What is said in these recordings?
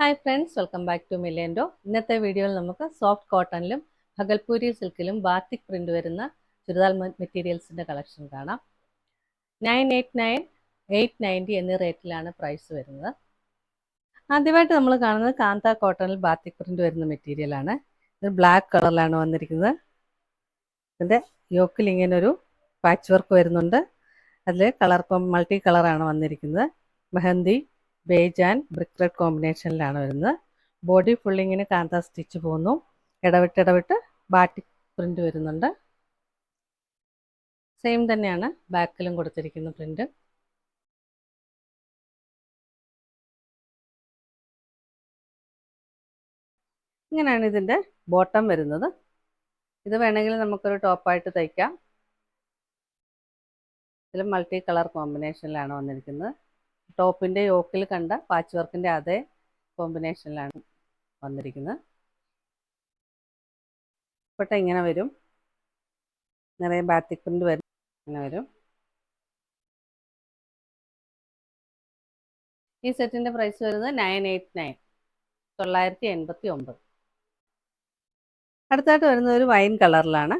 Hi friends, welcome back to മില്ലേൻഡോ. ഇന്നത്തെ വീഡിയോയിൽ നമുക്ക് സോഫ്റ്റ് കോട്ടണിലും ഭഗൽപൂരി സിൽക്കിലും ബാത്തിക് പ്രിന്റ് വരുന്ന ചുരിദാർ മെറ്റീരിയൽസിൻ്റെ കളക്ഷൻ കാണാം. 989, 890 എന്നീ റേറ്റിലാണ് പ്രൈസ് വരുന്നത്. ആദ്യമായിട്ട് നമ്മൾ കാണുന്നത് കാന്ത കോട്ടണിൽ ബാത്തിക് പ്രിന്റ് വരുന്ന മെറ്റീരിയലാണ്. ഇത് ബ്ലാക്ക് കളറിലാണ് വന്നിരിക്കുന്നത്. ഇതിൻ്റെ യോക്കിൽ ഇങ്ങനെ ഒരു പാച്ച് വർക്ക് വരുന്നുണ്ട്. അതിൽ മൾട്ടി കളറാണ് വന്നിരിക്കുന്നത്. Mehndi, beige and brick red കോമ്പിനേഷനിലാണ് വരുന്നത്. ബോഡി ഫുള്ളിങ്ങിന് കാന്ത സ്റ്റിച്ച് പോകുന്നു. ഇടവിട്ട് ബാറ്റിക് പ്രിന്റ് വരുന്നുണ്ട്. സെയിം തന്നെയാണ് ബാക്കിലും കൊടുത്തിരിക്കുന്ന പ്രിന്റ്. ഇങ്ങനെയാണ് ഇതിൻ്റെ ബോട്ടം വരുന്നത്. ഇത് വേണമെങ്കിൽ നമുക്കൊരു ടോപ്പായിട്ട് തയ്ക്കാം. ഇതിൽ മൾട്ടി കളർ കോമ്പിനേഷനിലാണ് വന്നിരിക്കുന്നത്. ടോപ്പിൻ്റെ യോക്കിൽ കണ്ട പാച്ച് വർക്കിൻ്റെ അതേ കോമ്പിനേഷനിലാണ് വന്നിരിക്കുന്നത്. ദുപ്പട്ട ഇങ്ങനെ വരും. നിറയെ ബാത്തിക് പ്രിന്റ് വരും. ഇങ്ങനെ വരും. ഈ സെറ്റിൻ്റെ പ്രൈസ് വരുന്നത് 989, 989. അടുത്തായിട്ട് വരുന്നത് ഒരു വൈൻ കളറിലാണ്.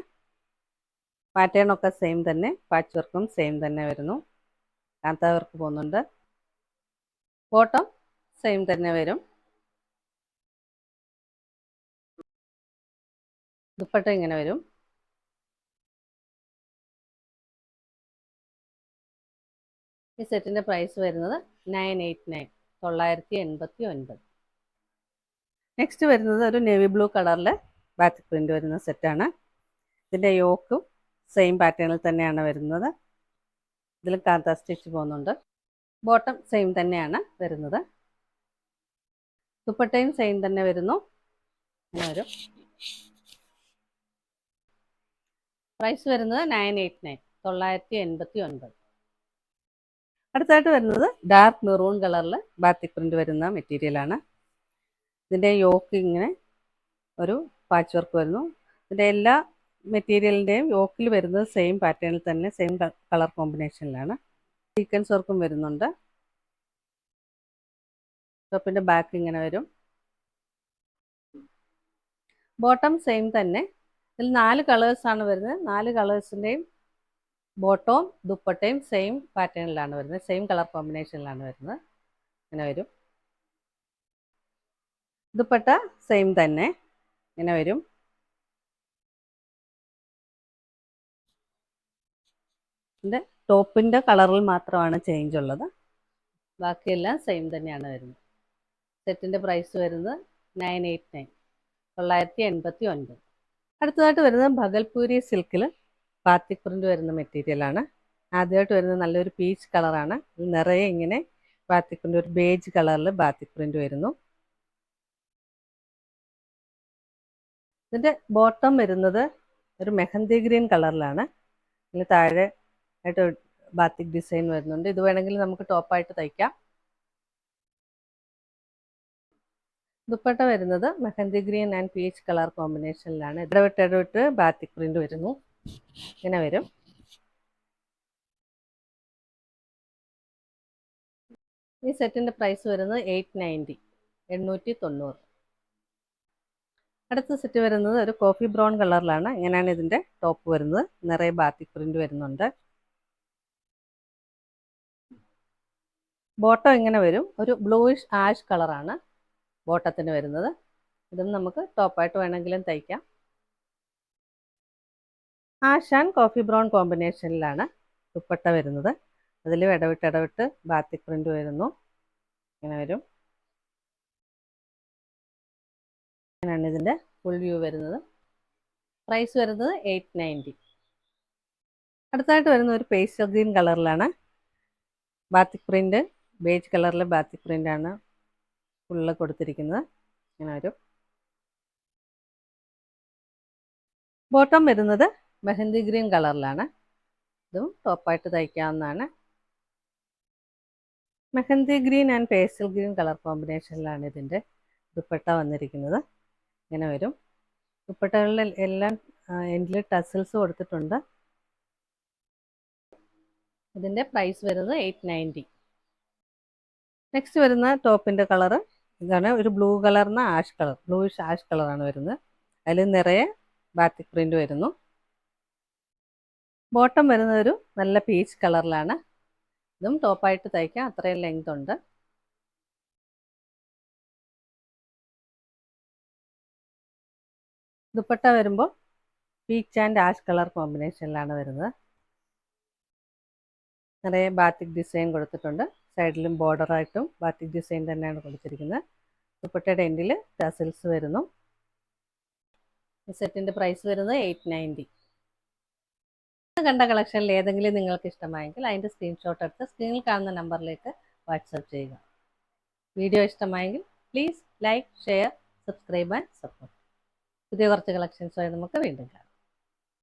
പാറ്റേൺ ഒക്കെ സെയിം തന്നെ, പാച്ച് വർക്കും സെയിം തന്നെ വരുന്നു. കാന്ത വർക്ക് പോകുന്നുണ്ട്. ബോട്ടം സെയിം തന്നെ വരും. ദുപ്പട്ട ഇങ്ങനെ വരും. ഈ സെറ്റിൻ്റെ പ്രൈസ് വരുന്നത് 989, 989. നെക്സ്റ്റ് വരുന്നത് ഒരു നേവി ബ്ലൂ കളറിൽ ബാത്തിക് പ്രിന്റ് വരുന്ന സെറ്റാണ്. ഇതിൻ്റെ യോക്കും സെയിം പാറ്റേണിൽ തന്നെയാണ് വരുന്നത്. ഇതിൽ കാന്ത സ്റ്റിച്ച് പോകുന്നുണ്ട്. ബോട്ടം സെയിം തന്നെയാണ് വരുന്നത്. ദുപ്പട്ടയും സെയിം തന്നെ വരുന്നു. അങ്ങനെ വരും. പ്രൈസ് വരുന്നത് 989, 989. അടുത്തായിട്ട് വരുന്നത് ഡാർക്ക് മെറൂൺ കളറിൽ ബാത്തിക് പ്രിന്റ് വരുന്ന മെറ്റീരിയലാണ്. ഇതിൻ്റെ യോക്ക് ഇങ്ങനെ ഒരു പാച്ച് വർക്ക് വരുന്നു. ഇതിൻ്റെ എല്ലാ മെറ്റീരിയലിൻ്റെയും യോക്കിൽ വരുന്നത് സെയിം പാറ്റേണിൽ തന്നെ, സെയിം കളർ കോമ്പിനേഷനിലാണ്. സീക്വൻസ് വർക്കും വരുന്നുണ്ട്. ടോപ്പിൻ്റെ ബാക്ക് ഇങ്ങനെ വരും. ബോട്ടം സെയിം തന്നെ. ഇതിൽ 4 കളേഴ്സാണ് വരുന്നത്. 4 കളേഴ്സിൻ്റെയും ബോട്ടവും ദുപ്പട്ടയും സെയിം പാറ്റേണിലാണ് വരുന്നത്, സെയിം കളർ കോമ്പിനേഷനിലാണ് വരുന്നത്. ഇങ്ങനെ വരും. ദുപ്പട്ട സെയിം തന്നെ ഇങ്ങനെ വരും. ഇതിൻ്റെ ടോപ്പിൻ്റെ കളറിൽ മാത്രമാണ് ചേഞ്ച് ഉള്ളത്. ബാക്കിയെല്ലാം സെയിം തന്നെയാണ് വരുന്നത്. സെറ്റിൻ്റെ പ്രൈസ് വരുന്നത് 989, 989. അടുത്തതായിട്ട് വരുന്നത് ഭഗൽപൂരി സിൽക്കിൽ ബാത്തിക് പ്രിന്റ് വരുന്ന മെറ്റീരിയലാണ്. ആദ്യമായിട്ട് വരുന്നത് നല്ലൊരു പീച്ച് കളറാണ്. നിറയെ ഇങ്ങനെ ബാത്തിക് പ്രിന്റ്, ഒരു ബേജ് കളറിൽ ബാത്തിക് പ്രിന്റ് വരുന്നു. ഇതിൻ്റെ ബോട്ടം വരുന്നത് ഒരു മെഹന്തി ഗ്രീൻ കളറിലാണ്. ഇതിൽ താഴെ ആയിട്ട് ബാത്തിക് ഡിസൈൻ വരുന്നുണ്ട്. ഇത് വേണമെങ്കിൽ നമുക്ക് ടോപ്പായിട്ട് തയ്ക്കാം. ദുപ്പട്ട വരുന്നത് mehndi green and peach colour കോമ്പിനേഷനിലാണ്. ഇടവിട്ട് ബാത്തിക് പ്രിന്റ് വരുന്നു. ഇങ്ങനെ വരും. ഈ സെറ്റിൻ്റെ പ്രൈസ് വരുന്നത് 890, 890. അടുത്ത സെറ്റ് വരുന്നത് ഒരു കോഫി ബ്രൗൺ കളറിലാണ്. ഇങ്ങനെയാണ് ഇതിൻ്റെ ടോപ്പ് വരുന്നത്. നിറയെ ബാത്തിക് പ്രിന്റ് വരുന്നുണ്ട്. ബോട്ടം ഇങ്ങനെ വരും. ഒരു ബ്ലൂയിഷ് ആഷ് കളറാണ് ബോട്ടത്തിന് വരുന്നത്. ഇതും നമുക്ക് ടോപ്പായിട്ട് വേണമെങ്കിലും തയ്ക്കാം. ആഷ് ആൻഡ് കോഫി ബ്രൗൺ കോമ്പിനേഷനിലാണ് ദുപ്പട്ട വരുന്നത്. അതിൽ ഇടവിട്ട് ബാത്തിക് പ്രിന്റ് വരുന്നു. ഇങ്ങനെ വരും. ഇങ്ങനെയാണ് ഇതിൻ്റെ ഫുൾ വ്യൂ വരുന്നത്. പ്രൈസ് വരുന്നത് 890. അടുത്തായിട്ട് വരുന്ന ഒരു പേസ്റ്റൽ ഗ്രീൻ കളറിലാണ് ബാത്തിക് പ്രിന്റ്. ബേജ് കളറിലെ ബാത്തിക് പ്രിന്റ് ആണ് ഫുള്ള് കൊടുത്തിരിക്കുന്നത്. ഇങ്ങനെ വരും. ബോട്ടം വരുന്നത് മെഹന്തി ഗ്രീൻ കളറിലാണ്. ഇതും ടോപ്പായിട്ട് തയ്ക്കാവുന്നതാണ്. Mehndi green and pastel green colour കോമ്പിനേഷനിലാണ് ഇതിൻ്റെ ദുപ്പട്ട വന്നിരിക്കുന്നത്. ഇങ്ങനെ വരും. ദുപ്പട്ടകളിൽ എല്ലാം എൻഡിൽ ടസൽസ് കൊടുത്തിട്ടുണ്ട്. ഇതിൻ്റെ പ്രൈസ് വരുന്നത് 890. നെക്സ്റ്റ് വരുന്ന ടോപ്പിൻ്റെ കളറ് ഇതാണ് ഒരു ബ്ലൂ കളറിന് ആഷ് കളർ, ബ്ലൂയിഷ് ആഷ് കളറാണ് വരുന്നത്. അതിൽ നിറയെ ബാത്തിക് പ്രിൻ്റ് വരുന്നു. ബോട്ടം വരുന്നത് ഒരു നല്ല പീച്ച് കളറിലാണ്. ഇതും ടോപ്പായിട്ട് തയ്ക്കാം, അത്രയും ലെങ്ത് ഉണ്ട്. ദുപ്പട്ട വരുമ്പോൾ പീച്ച് ആൻഡ് ആഷ് കളർ കോമ്പിനേഷനിലാണ് വരുന്നത്. നിറയെ ബാത്തിക് ഡിസൈൻ കൊടുത്തിട്ടുണ്ട്. സൈഡിലും ബോർഡറായിട്ടും ബാത്തിക് ഡിസൈൻ തന്നെയാണ് കൊടുത്തിരിക്കുന്നത്. ദുപ്പട്ടയുടെ എൻഡിൽ ടസൽസ് വരുന്നു. ഈ സെറ്റിൻ്റെ പ്രൈസ് വരുന്നത് 890. കണ്ട കളക്ഷനിൽ ഏതെങ്കിലും നിങ്ങൾക്ക് ഇഷ്ടമായെങ്കിൽ അതിൻ്റെ സ്ക്രീൻഷോട്ട് എടുത്ത് സ്ക്രീനിൽ കാണുന്ന നമ്പറിലേക്ക് വാട്സാപ്പ് ചെയ്യുക. വീഡിയോ ഇഷ്ടമായെങ്കിൽ please like, share, subscribe and support. പുതിയ കുറച്ച് കളക്ഷൻസുമായി നമുക്ക് വീണ്ടും കാണാം.